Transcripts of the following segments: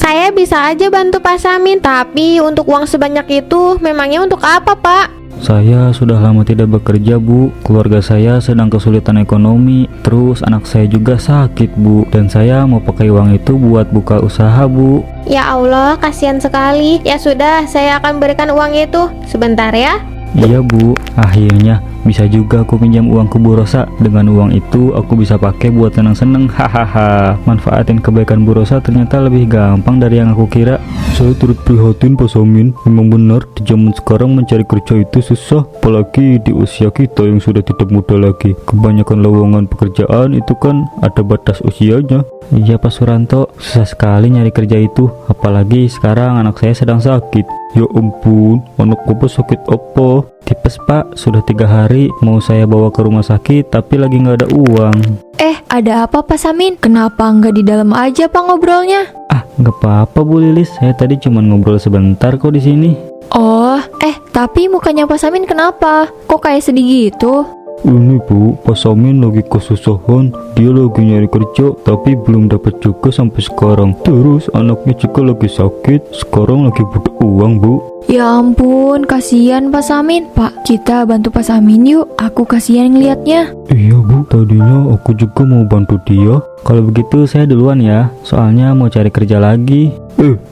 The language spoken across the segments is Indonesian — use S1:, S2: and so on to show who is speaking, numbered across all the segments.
S1: Saya bisa aja bantu Pak Samin, tapi untuk uang sebanyak itu memangnya untuk apa, Pak?
S2: Saya sudah lama tidak bekerja, Bu. Keluarga saya sedang kesulitan ekonomi. Terus anak saya juga sakit, Bu. Dan saya mau pakai uang itu buat buka usaha, Bu.
S1: Ya Allah, kasihan sekali. Ya sudah, saya akan berikan uang itu. Sebentar ya.
S2: Iya, Bu. Akhirnya bisa juga aku pinjam uang ke Bu Rosa. Dengan uang itu aku bisa pakai buat seneng-seneng. Hahaha. Manfaatin kebaikan Bu Rosa ternyata lebih gampang dari yang aku kira. Saya turut prihatin, Pak Samin. Memang benar di zaman sekarang mencari kerja itu susah, apalagi di usia kita yang sudah tidak muda lagi. Kebanyakan lowongan pekerjaan itu kan ada batas usianya. Iya, Pak Suranto, susah sekali nyari kerja itu, apalagi sekarang anak saya sedang sakit. Ya ampun, anak bapak sakit apa? Tipes, Pak. Sudah 3 hari mau saya bawa ke rumah sakit, tapi lagi nggak ada uang.
S3: Ada apa Pak Samin? Kenapa nggak di dalam aja Pak ngobrolnya?
S2: Ah, nggak apa-apa, Bu Lilis. Saya tadi cuma ngobrol sebentar kok di sini.
S3: Oh, tapi mukanya Pak Samin kenapa? Kok kayak sedih gitu?
S2: Ini, Bu, Pak Samin lagi kesusahan. Dia lagi nyari kerja, tapi belum dapat juga sampai sekarang. Terus anaknya juga lagi sakit. Sekarang lagi butuh uang, Bu.
S3: Ya ampun, kasihan Pak Samin. Pak, kita bantu Pak Samin yuk. Aku kasihan ngelihatnya.
S2: Iya, Bu, tadinya aku juga mau bantu dia. Kalau begitu saya duluan ya, soalnya mau cari kerja lagi.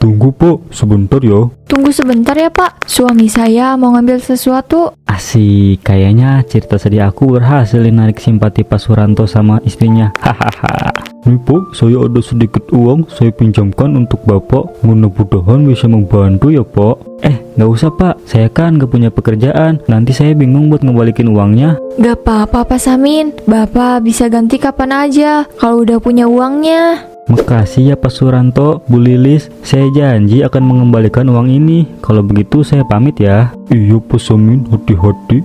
S2: Tunggu, Pak, sebentar ya.
S3: Tunggu sebentar ya Pak. Suami saya mau ngambil sesuatu.
S2: Asik, kayaknya cerita sedih aku berhasil menarik simpati Pak Suranto sama istrinya. Hahaha. Nih, Pak, saya ada sedikit uang, saya pinjamkan untuk Bapak. Mudah-mudahan bisa membantu ya, Pak. Nggak usah, Pak. Saya kan nggak punya pekerjaan. Nanti saya bingung buat ngebalikin uangnya.
S3: Gak apa-apa Pak Samin. Bapak bisa ganti kapan aja kalau udah punya uangnya.
S2: Makasih ya Pak Suranto, Bu Lilis. Saya janji akan mengembalikan uang ini. Kalau begitu saya pamit ya. Iya, Pak Samin, hati-hati.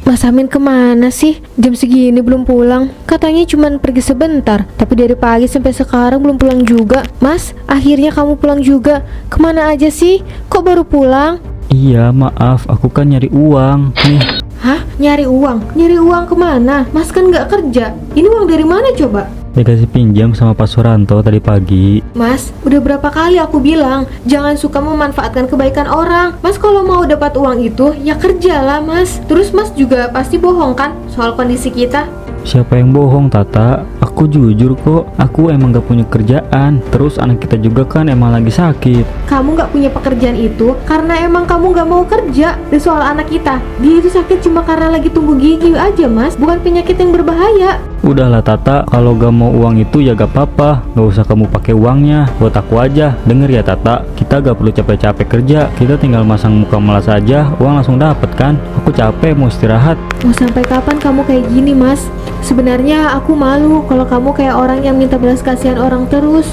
S1: Mas Samin kemana sih? Jam segini belum pulang. Katanya cuma pergi sebentar, tapi dari pagi sampai sekarang belum pulang juga. Mas, akhirnya kamu pulang juga. Kemana aja sih? Kok baru pulang?
S2: Iya, maaf, aku kan nyari uang. Nih.
S1: Hah? Nyari uang? Nyari uang kemana? Mas kan nggak kerja. Ini uang dari mana coba?
S2: Dikasih pinjam sama Pak Suranto tadi pagi.
S1: Mas, udah berapa kali aku bilang jangan suka memanfaatkan kebaikan orang. Mas kalau mau dapat uang itu ya kerjalah, Mas. Terus Mas juga pasti bohong kan soal kondisi kita?
S2: Siapa yang bohong, Tata? Aku jujur kok. Aku emang gak punya kerjaan. Terus anak kita juga kan emang lagi sakit.
S1: Kamu gak punya pekerjaan itu karena emang kamu gak mau kerja. Dan soal anak kita, dia itu sakit cuma karena lagi tumbuh gigi aja, Mas. Bukan penyakit yang berbahaya.
S2: Udahlah, Tata, kalau gak mau uang itu ya gak apa-apa. Gak usah kamu pakai uangnya, buat aku aja. Denger ya, Tata, kita gak perlu capek-capek kerja. Kita tinggal masang muka malas aja, uang langsung dapet kan. Aku capek mau istirahat.
S1: Mau sampai kapan kamu kayak gini, Mas? Sebenarnya aku malu kalau kamu kayak orang yang minta belas kasihan orang terus.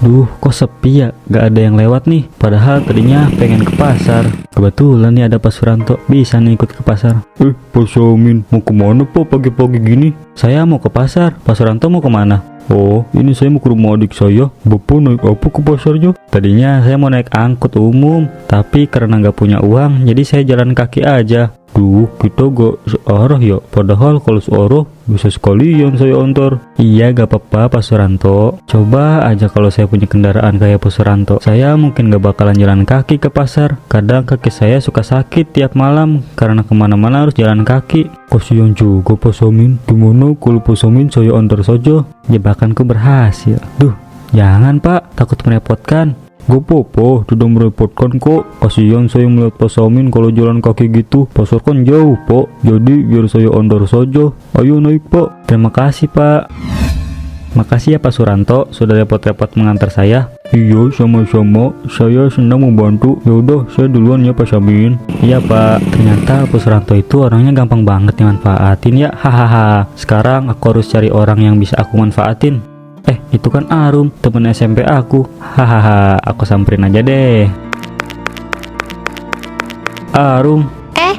S2: Duh, kok sepi ya? Gak ada yang lewat nih. Padahal tadinya pengen ke pasar. Kebetulan nih ada Pak Suranto, bisa nih ikut ke pasar. Pak Samin, mau kemana Pak pagi-pagi gini? Saya mau ke pasar. Pak Suranto mau kemana? Oh, ini saya mau ke rumah adik saya. Bapak naik apa ke pasarnya? Tadinya saya mau naik angkut umum, tapi karena nggak punya uang, jadi saya jalan kaki aja. Duh, kita gak searah ya. Padahal kalau searah bisa sekalian saya antar. Iya, gak apa-apa Pak Suranto. Coba aja kalau saya punya kendaraan kayak Pak Suranto, saya mungkin gak bakalan jalan kaki ke pasar. Kadang kaki saya suka sakit tiap malam karena kemana-mana harus jalan kaki. Kasihan juga Pak Samin. Gimana kalau Pak Samin saya antar saja? Jebakanku berhasil. Duh, jangan Pak, takut merepotkan. Gak apa-apa, tidak merepotkan kok. Kasihan saya melihat Pak Samin kalau jalan kaki gitu. Pasar kan jauh, Pak. Jadi biar saya antar saja. Ayo naik, Pak. Terima kasih, Pak. Makasih ya Pak Suranto sudah repot-repot mengantar saya. Iya, sama-sama. Saya senang membantu. Yaudah, saya duluan ya Pak Samin. Iya Pak. Ternyata Pak Suranto itu orangnya gampang banget dimanfaatin ya. Hahaha. Sekarang aku harus cari orang yang bisa aku manfaatin. Itu kan Arum, temen SMP aku. Hahaha, aku samperin aja deh. Arum.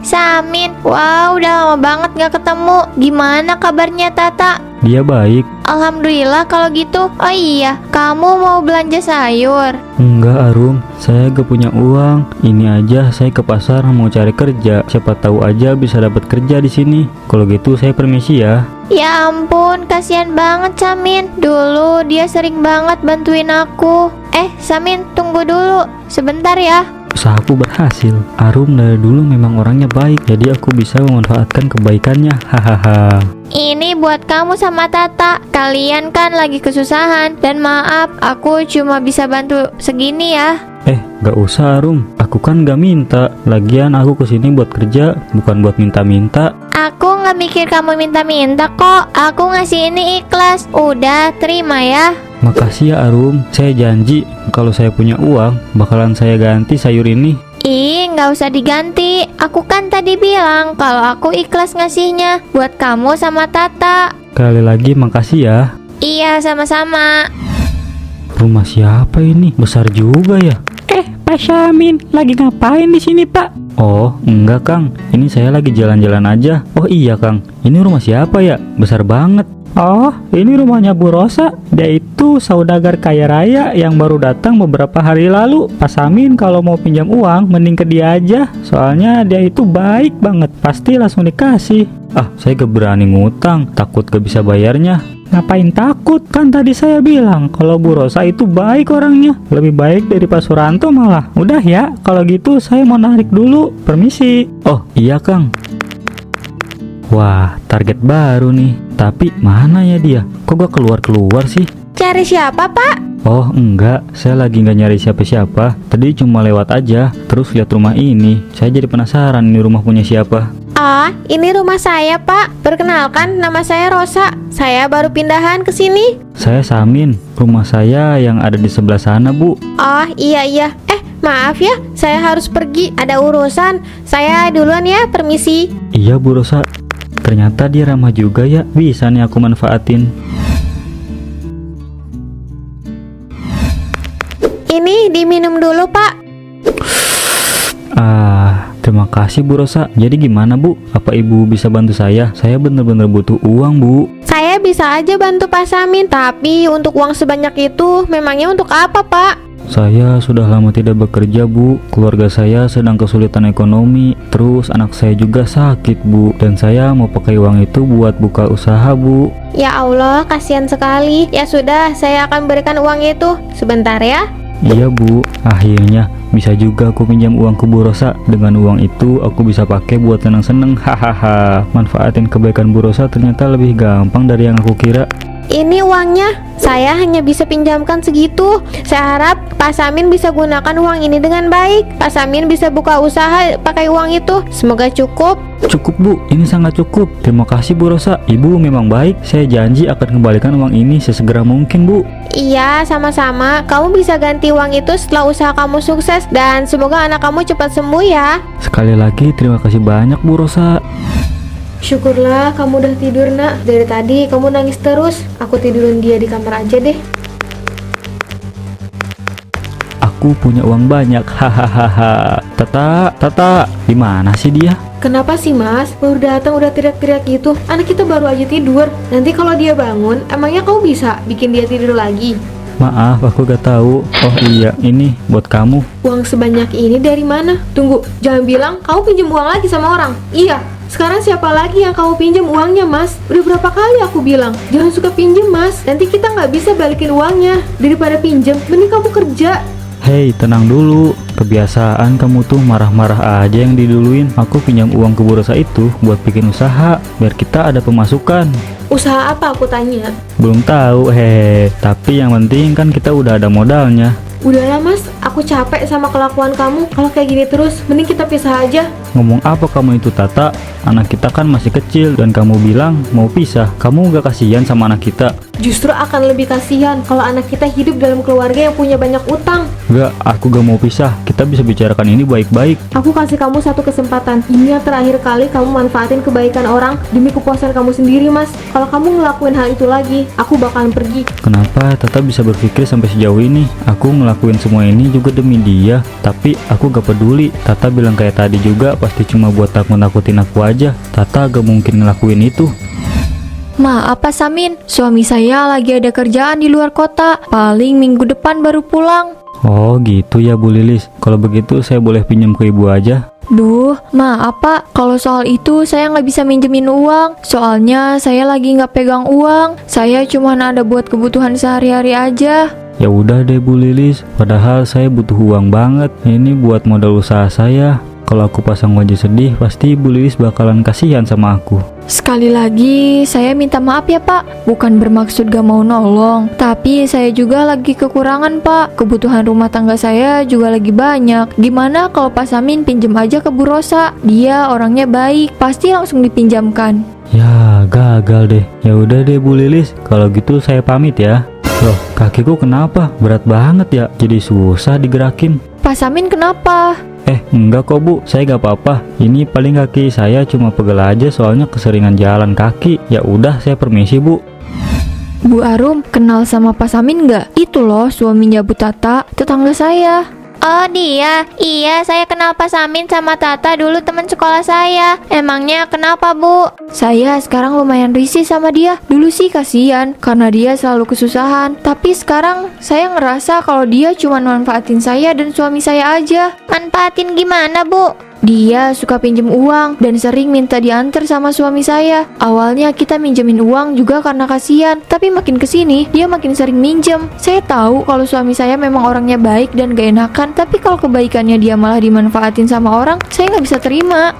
S3: Samin, wow udah lama banget gak ketemu. Gimana kabarnya Tata?
S2: dia baik.
S3: Alhamdulillah kalau gitu. Oh iya, kamu mau belanja sayur?
S2: Enggak Arum, saya gak punya uang. Ini aja saya ke pasar mau cari kerja. Siapa tahu aja bisa dapat kerja di sini. Kalau gitu saya permisi ya.
S3: Ya ampun, kasihan banget Samin. Dulu dia sering banget bantuin aku. Samin, tunggu dulu. Sebentar ya.
S2: Usahaku berhasil. Arum dari dulu memang orangnya baik, jadi aku bisa memanfaatkan kebaikannya. Hahaha.
S3: Ini buat kamu sama Tata. Kalian kan lagi kesusahan. Dan maaf, aku cuma bisa bantu segini ya.
S2: Gak usah Arum, aku kan gak minta. Lagian aku kesini buat kerja, bukan buat minta-minta.
S3: Aku gak mikir kamu minta-minta kok. Aku ngasih ini ikhlas. Udah, terima ya.
S2: Makasih ya Arum, saya janji kalau saya punya uang bakalan saya ganti sayur ini.
S3: Ih, nggak usah diganti. Aku kan tadi bilang kalau aku ikhlas ngasihnya buat kamu sama Tata.
S2: Sekali lagi makasih ya.
S3: Iya, sama-sama.
S2: Rumah siapa ini? Besar juga ya.
S4: Pak Samin, lagi ngapain di sini, Pak?
S2: Oh, enggak Kang. Ini saya lagi jalan-jalan aja. Oh iya Kang, ini rumah siapa ya? Besar banget.
S4: Oh, ini rumahnya Bu Rosa. Dia itu saudagar kaya raya yang baru datang beberapa hari lalu. Pak Samin kalau mau pinjam uang, mending ke dia aja. Soalnya dia itu baik banget. Pasti langsung dikasih.
S2: Ah, saya gak berani ngutang, takut gak bisa bayarnya.
S4: Ngapain takut? Kan tadi saya bilang kalau Bu Rosa itu baik orangnya. Lebih baik dari Pak Suranto malah. Udah ya, kalau gitu saya mau narik dulu. Permisi.
S2: Oh iya Kang. Wah, target baru nih. Tapi mana ya dia? Kok gak keluar-keluar sih?
S3: Cari siapa, Pak?
S2: Oh enggak, saya lagi nggak nyari siapa-siapa. Tadi cuma lewat aja, terus lihat rumah ini. Saya jadi penasaran ini rumah punya siapa.
S1: Ah, ini rumah saya, Pak. Perkenalkan, nama saya Rosa. Saya baru pindahan ke sini.
S2: Saya Samin, rumah saya yang ada di sebelah sana, Bu.
S1: Oh, iya. Maaf ya, saya harus pergi. Ada urusan. Saya duluan ya, permisi.
S2: Iya, Bu Rosa. Ternyata dia ramah juga ya. Bisa nih aku manfaatin.
S1: Ini diminum dulu, Pak.
S2: Terima kasih Bu Rosa. Jadi gimana Bu? Apa Ibu bisa bantu saya? Saya bener-bener butuh uang Bu.
S1: Saya bisa aja bantu Pak Samin, tapi untuk uang sebanyak itu memangnya untuk apa, Pak?
S2: Saya sudah lama tidak bekerja Bu. Keluarga saya sedang kesulitan ekonomi. Terus anak saya juga sakit Bu. Dan saya mau pakai uang itu buat buka usaha Bu.
S1: Ya Allah, kasihan sekali. Ya sudah, saya akan berikan uang itu. Sebentar ya.
S2: Iya Bu, akhirnya bisa juga aku pinjam uang ke Bu Rosa. Dengan uang itu aku bisa pakai buat seneng-seneng. Hahaha. Manfaatin kebaikan Bu Rosa ternyata lebih gampang dari yang aku kira.
S1: Ini uangnya. Saya hanya bisa pinjamkan segitu. Saya harap Pak Samin bisa gunakan uang ini dengan baik. Pak Samin bisa buka usaha pakai uang itu. Semoga cukup.
S2: Cukup Bu, ini sangat cukup. Terima kasih Bu Rosa, Ibu memang baik. Saya janji akan kembalikan uang ini sesegera mungkin Bu.
S1: Iya, sama-sama. Kamu bisa ganti uang itu setelah usaha kamu sukses. Dan semoga anak kamu cepat sembuh ya.
S2: Sekali lagi terima kasih banyak Bu Rosa.
S1: Syukurlah kamu udah tidur, Nak. Dari tadi kamu nangis terus. Aku tidurin dia di kamar aja deh.
S2: Aku punya uang banyak. Hahaha. Tata, di mana sih dia?
S1: Kenapa sih, Mas? Baru datang udah teriak-teriak gitu. Anak kita baru aja tidur. Nanti kalau dia bangun, emangnya kamu bisa bikin dia tidur lagi?
S2: Maaf, aku gak tahu. Oh iya, ini buat kamu.
S1: Uang sebanyak ini dari mana? Tunggu, jangan bilang kamu pinjam uang lagi sama orang. Iya, sekarang siapa lagi yang kamu pinjam uangnya, Mas? Udah berapa kali aku bilang, jangan suka pinjam, Mas. Nanti kita nggak bisa balikin uangnya. Daripada pinjam, mending kamu kerja.
S2: Hei, tenang dulu. Kebiasaan kamu tuh marah-marah aja yang diduluin. Aku pinjam uang ke Bu Rosa itu buat bikin usaha, biar kita ada pemasukan.
S1: Usaha apa, aku tanya?
S2: Belum tahu, hehe. Tapi yang penting kan kita udah ada modalnya.
S1: Udahlah, Mas, aku capek sama kelakuan kamu. Kalau kayak gini terus, mending kita pisah aja.
S2: Ngomong apa kamu itu, Tata? Anak kita kan masih kecil dan kamu bilang mau pisah. Kamu gak kasihan sama anak kita?
S1: Justru akan lebih kasihan kalau anak kita hidup dalam keluarga yang punya banyak utang.
S2: Gak, aku gak mau pisah. Kita bisa bicarakan ini baik-baik.
S1: Aku kasih kamu satu kesempatan. Ini yang terakhir kali kamu manfaatin kebaikan orang demi kepuasan kamu sendiri, Mas. Kalau kamu ngelakuin hal itu lagi, aku bakalan pergi.
S2: Kenapa Tata bisa berpikir sampai sejauh ini? Aku ngelakuin semua ini juga demi dia. Tapi aku gak peduli. Tata bilang kayak tadi juga pasti cuma buat takut-takutin aku aja. Tata gak mungkin ngelakuin itu.
S3: Maaf Pak Samin, suami saya lagi ada kerjaan di luar kota. Paling minggu depan baru pulang.
S2: Oh gitu ya Bu Lilis. Kalau begitu saya boleh pinjam ke ibu aja?
S3: Duh, maaf Pak, kalau soal itu saya nggak bisa minjemin uang. Soalnya saya lagi nggak pegang uang. Saya cuma ada buat kebutuhan sehari-hari aja.
S2: Ya udah deh Bu Lilis, padahal saya butuh uang banget. Ini buat modal usaha saya. Kalau aku pasang wajah sedih, pasti Bu Lilis bakalan kasihan sama aku.
S3: Sekali lagi, saya minta maaf ya Pak. Bukan bermaksud gak mau nolong, tapi saya juga lagi kekurangan Pak. Kebutuhan rumah tangga saya juga lagi banyak. Gimana kalau Pak Samin pinjem aja ke Bu Rosa? Dia orangnya baik, pasti langsung dipinjamkan.
S2: Ya gagal deh. Ya udah deh Bu Lilis, kalau gitu saya pamit ya. Loh, kakiku kenapa? Berat banget ya, jadi susah digerakin.
S3: Pak Samin kenapa?
S2: Enggak kok Bu, saya gak apa-apa. Ini paling kaki saya cuma pegel aja soalnya keseringan jalan kaki. Ya udah, saya permisi Bu.
S3: Bu Arum, kenal sama Pak Samin nggak? Itu loh suaminya Bu Tata, tetangga saya. Oh dia, iya saya kenal Pak Samin sama Tata dulu teman sekolah saya. Emangnya kenapa Bu? Saya sekarang lumayan risih sama dia. Dulu sih kasihan karena dia selalu kesusahan. Tapi sekarang saya ngerasa kalau dia cuma manfaatin saya dan suami saya aja. Manfaatin gimana Bu? Dia suka pinjem uang dan sering minta diantar sama suami saya. Awalnya kita minjemin uang juga karena kasihan, tapi makin kesini dia makin sering minjem. Saya tahu kalau suami saya memang orangnya baik dan gak enakan, tapi kalau kebaikannya dia malah dimanfaatin sama orang, saya nggak bisa terima.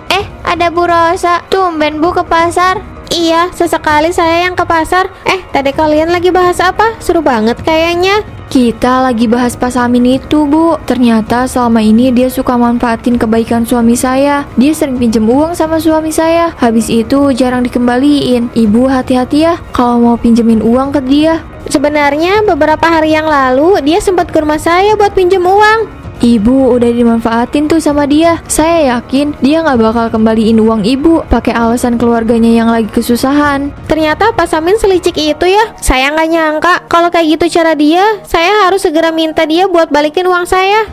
S3: Ada Bu Rosa, tumben Bu ke pasar.
S1: Iya, sesekali saya yang ke pasar. Tadi kalian lagi bahas apa? Seru banget kayaknya.
S3: Kita lagi bahas Pak Samin itu Bu. Ternyata selama ini dia suka manfaatin kebaikan suami saya. Dia sering pinjem uang sama suami saya. Habis itu jarang dikembaliin. Ibu hati-hati ya kalau mau pinjemin uang ke dia.
S1: Sebenarnya beberapa hari yang lalu dia sempat ke rumah saya buat pinjem uang.
S3: Ibu udah dimanfaatin tuh sama dia. Saya yakin dia nggak bakal kembaliin uang ibu pakai alasan keluarganya yang lagi kesusahan.
S1: Ternyata Pak Samin selicik itu ya. Saya nggak nyangka kalau kayak gitu cara dia. Saya harus segera minta dia buat balikin uang saya.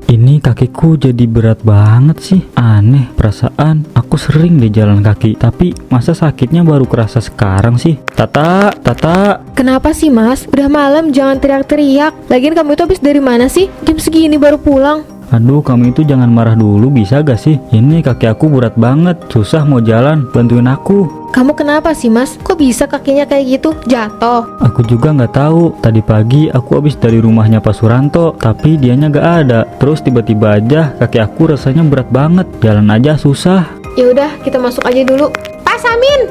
S2: Ini kakiku jadi berat banget sih. Aneh, perasaan aku sering deh jalan kaki, tapi masa sakitnya baru kerasa sekarang sih. Tata.
S1: Kenapa sih Mas? Udah malam, jangan teriak-teriak. Lagian kamu itu habis dari mana sih? Jam segini baru pulang.
S2: Aduh, kamu itu jangan marah dulu bisa gak sih? Ini kaki aku berat banget, susah mau jalan, bantuin aku.
S1: Kamu kenapa sih Mas? Kok bisa kakinya kayak gitu? Jatuh?
S2: Aku juga nggak tahu. Tadi pagi aku habis dari rumahnya Pak Suranto, tapi dianya nggak ada. Terus tiba-tiba aja kaki aku rasanya berat banget, jalan aja susah.
S1: Ya udah, kita masuk aja dulu. Pak Samin!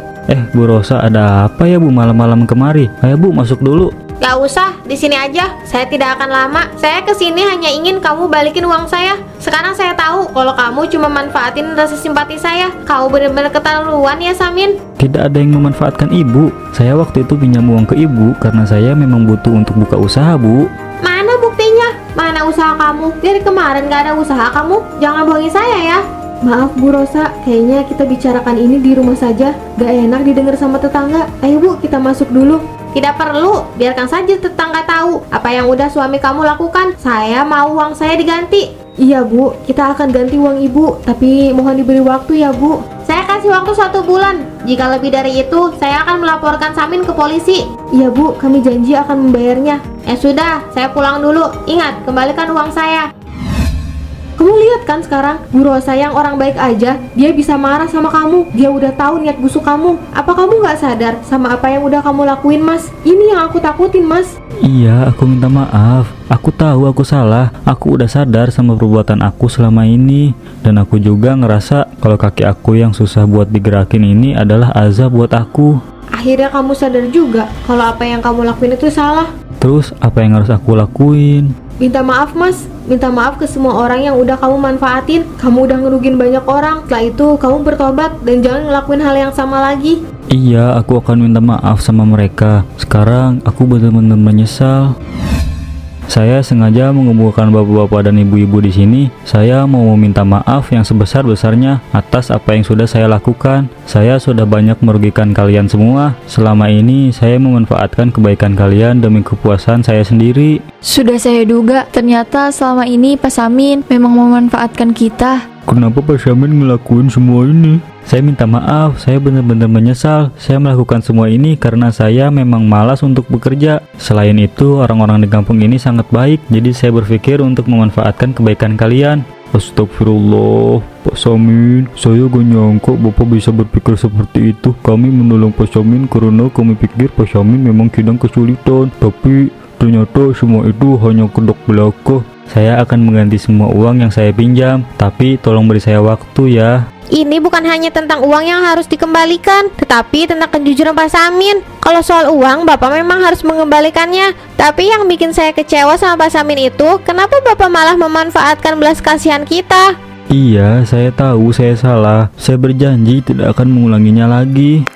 S2: Bu Rosa, ada apa ya Bu malam-malam kemari? Ayo Bu, masuk dulu.
S1: Gak usah, di sini aja. Saya tidak akan lama. Saya kesini hanya ingin kamu balikin uang saya. Sekarang saya tahu kalau kamu cuma manfaatin rasa simpati saya. Kamu benar-benar keterlaluan ya Samin.
S2: Tidak ada yang memanfaatkan ibu. Saya waktu itu pinjam uang ke ibu karena saya memang butuh untuk buka usaha Bu.
S1: Mana buktinya? Mana usaha kamu? Dari kemarin gak ada usaha kamu. Jangan bohongin saya ya. Maaf Bu Rosa, kayaknya kita bicarakan ini di rumah saja. Gak enak didengar sama tetangga. Ayo Bu, kita masuk dulu. Tidak perlu, biarkan saja tetangga tahu apa yang udah suami kamu lakukan. Saya mau uang saya diganti. Iya Bu, kita akan ganti uang Ibu, tapi mohon diberi waktu ya Bu. Saya kasih waktu 1 bulan. Jika lebih dari itu, saya akan melaporkan Samin ke polisi. Iya Bu, kami janji akan membayarnya. Sudah, saya pulang dulu. Ingat, kembalikan uang saya. Kamu lihat kan sekarang, Bu Rosa yang orang baik aja, dia bisa marah sama kamu. Dia udah tahu niat busuk kamu. Apa kamu nggak sadar sama apa yang udah kamu lakuin Mas? Ini yang aku takutin Mas.
S2: Iya, aku minta maaf. Aku tahu aku salah. Aku udah sadar sama perbuatan aku selama ini. Dan aku juga ngerasa kalau kaki aku yang susah buat digerakin ini adalah azab buat aku.
S1: Akhirnya kamu sadar juga kalau apa yang kamu lakuin itu salah.
S2: Terus apa yang harus aku lakuin?
S1: Minta maaf Mas, minta maaf ke semua orang yang udah kamu manfaatin. Kamu udah ngerugin banyak orang. Setelah itu kamu bertobat dan jangan ngelakuin hal yang sama lagi.
S2: Iya, aku akan minta maaf sama mereka. Sekarang aku benar-benar menyesal. Saya sengaja mengumpulkan bapak-bapak dan ibu-ibu di sini. Saya mau meminta maaf yang sebesar-besarnya atas apa yang sudah saya lakukan. Saya sudah banyak merugikan kalian semua. Selama ini saya memanfaatkan kebaikan kalian demi kepuasan saya sendiri.
S3: Sudah saya duga, ternyata selama ini Pak Samin memang memanfaatkan kita.
S2: Kenapa Pak Samin ngelakuin semua ini? Saya minta maaf, saya benar-benar menyesal. Saya melakukan semua ini karena saya memang malas untuk bekerja. Selain itu, orang-orang di kampung ini sangat baik, jadi saya berpikir untuk memanfaatkan kebaikan kalian. Astagfirullah, Pak Samin, saya gak nyangka Bapak bisa berpikir seperti itu. Kami menolong Pak Samin karena kami pikir Pak Samin memang sedang kesulitan, tapi ternyata semua itu hanya kedok belaka. Saya akan mengganti semua uang yang saya pinjam, tapi tolong beri saya waktu ya.
S1: Ini bukan hanya tentang uang yang harus dikembalikan, tetapi tentang kejujuran Pak Samin. Kalau soal uang, Bapak memang harus mengembalikannya. Tapi yang bikin saya kecewa sama Pak Samin itu, kenapa Bapak malah memanfaatkan belas kasihan kita?
S2: Iya, saya tahu saya salah. Saya berjanji tidak akan mengulanginya lagi.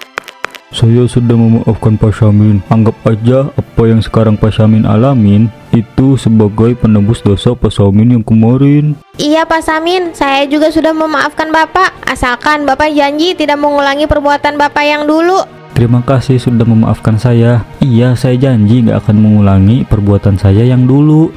S2: Saya sudah memaafkan Pak Samin. Anggap aja apa yang sekarang Pak Samin alamin itu sebagai penebus dosa Pak Samin yang kemarin.
S1: Iya Pak Samin, saya juga sudah memaafkan Bapak. Asalkan Bapak janji tidak mengulangi perbuatan Bapak yang dulu.
S2: Terima kasih sudah memaafkan saya. Iya, saya janji gak akan mengulangi perbuatan saya yang dulu.